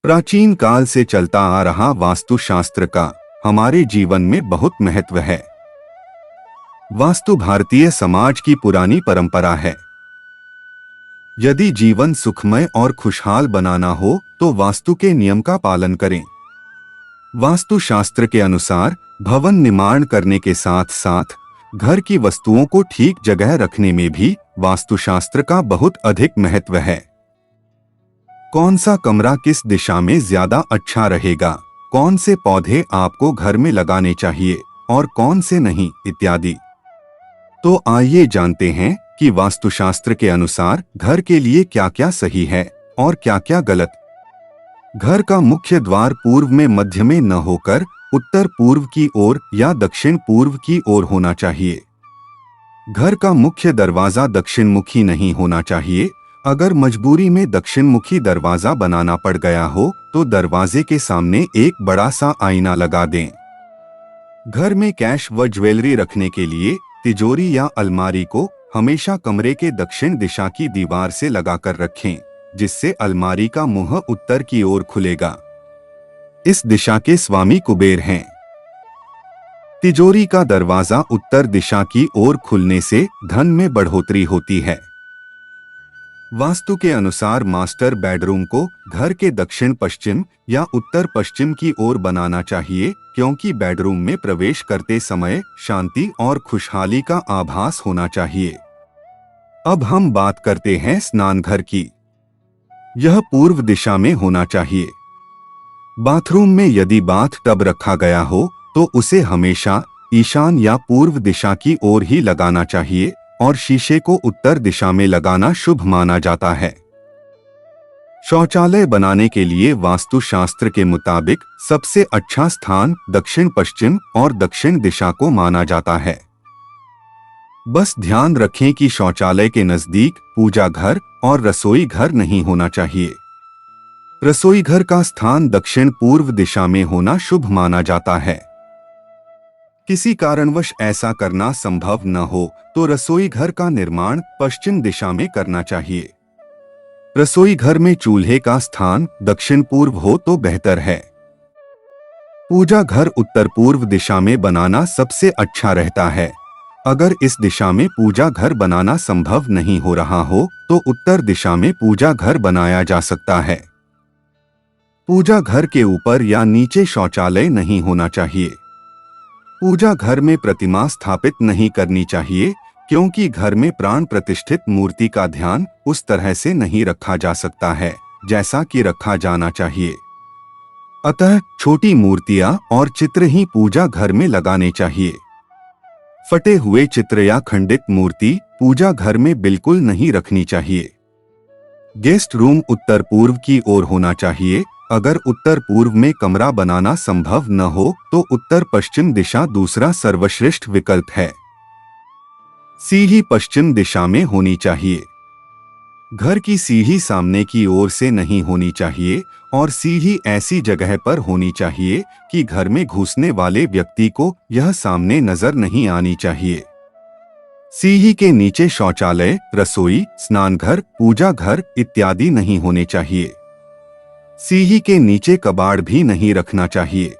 प्राचीन काल से चलता आ रहा वास्तुशास्त्र का हमारे जीवन में बहुत महत्व है। वास्तु भारतीय समाज की पुरानी परंपरा है। यदि जीवन सुखमय और खुशहाल बनाना हो तो वास्तु के नियम का पालन करें। वास्तुशास्त्र के अनुसार भवन निर्माण करने के साथ साथ घर की वस्तुओं को ठीक जगह रखने में भी वास्तुशास्त्र का बहुत अधिक महत्व है। कौन सा कमरा किस दिशा में ज्यादा अच्छा रहेगा, कौन से पौधे आपको घर में लगाने चाहिए और कौन से नहीं, इत्यादि। तो आइए जानते हैं कि वास्तुशास्त्र के अनुसार घर के लिए क्या क्या सही है और क्या क्या गलत। घर का मुख्य द्वार पूर्व में मध्य में न होकर उत्तर पूर्व की ओर या दक्षिण पूर्व की ओर होना चाहिए। घर का मुख्य दरवाजा दक्षिण मुखी नहीं होना चाहिए। अगर मजबूरी में दक्षिण मुखी दरवाजा बनाना पड़ गया हो तो दरवाजे के सामने एक बड़ा सा आईना लगा दें। घर में कैश व ज्वेलरी रखने के लिए तिजोरी या अलमारी को हमेशा कमरे के दक्षिण दिशा की दीवार से लगाकर रखें, जिससे अलमारी का मुंह उत्तर की ओर खुलेगा। इस दिशा के स्वामी कुबेर हैं। तिजोरी का दरवाजा उत्तर दिशा की ओर खुलने से धन में बढ़ोतरी होती है। वास्तु के अनुसार मास्टर बेडरूम को घर के दक्षिण पश्चिम या उत्तर पश्चिम की ओर बनाना चाहिए, क्योंकि बेडरूम में प्रवेश करते समय शांति और खुशहाली का आभास होना चाहिए। अब हम बात करते हैं स्नानघर की। यह पूर्व दिशा में होना चाहिए। बाथरूम में यदि बाथ टब रखा गया हो तो उसे हमेशा ईशान या पूर्व दिशा की ओर ही लगाना चाहिए और शीशे को उत्तर दिशा में लगाना शुभ माना जाता है। शौचालय बनाने के लिए वास्तुशास्त्र के मुताबिक सबसे अच्छा स्थान दक्षिण पश्चिम और दक्षिण दिशा को माना जाता है। बस ध्यान रखें कि शौचालय के नजदीक पूजा घर और रसोई घर नहीं होना चाहिए। रसोई घर का स्थान दक्षिण पूर्व दिशा में होना शुभ माना जाता है। किसी कारणवश ऐसा करना संभव न हो तो रसोई घर का निर्माण पश्चिम दिशा में करना चाहिए। रसोई घर में चूल्हे का स्थान दक्षिण पूर्व हो तो बेहतर है। पूजा घर उत्तर पूर्व दिशा में बनाना सबसे अच्छा रहता है। अगर इस दिशा में पूजा घर बनाना संभव नहीं हो रहा हो तो उत्तर दिशा में पूजा घर बनाया जा सकता है। पूजा घर के ऊपर या नीचे शौचालय नहीं होना चाहिए। पूजा घर में प्रतिमा स्थापित नहीं करनी चाहिए, क्योंकि घर में प्राण प्रतिष्ठित मूर्ति का ध्यान उस तरह से नहीं रखा जा सकता है जैसा कि रखा जाना चाहिए। अतः छोटी मूर्तियां और चित्र ही पूजा घर में लगाने चाहिए। फटे हुए चित्र या खंडित मूर्ति पूजा घर में बिल्कुल नहीं रखनी चाहिए। गेस्ट रूम उत्तर पूर्व की ओर होना चाहिए। अगर उत्तर पूर्व में कमरा बनाना संभव न हो तो उत्तर पश्चिम दिशा दूसरा सर्वश्रेष्ठ विकल्प है। सीढ़ी पश्चिम दिशा में होनी चाहिए। घर की सीढ़ी सामने की ओर से नहीं होनी चाहिए और सीढ़ी ऐसी जगह पर होनी चाहिए कि घर में घुसने वाले व्यक्ति को यह सामने नजर नहीं आनी चाहिए। सीढ़ी के नीचे शौचालय, रसोई, स्नानघर, पूजा घर इत्यादि नहीं होने चाहिए। सीढ़ी के नीचे कबाड़ भी नहीं रखना चाहिए।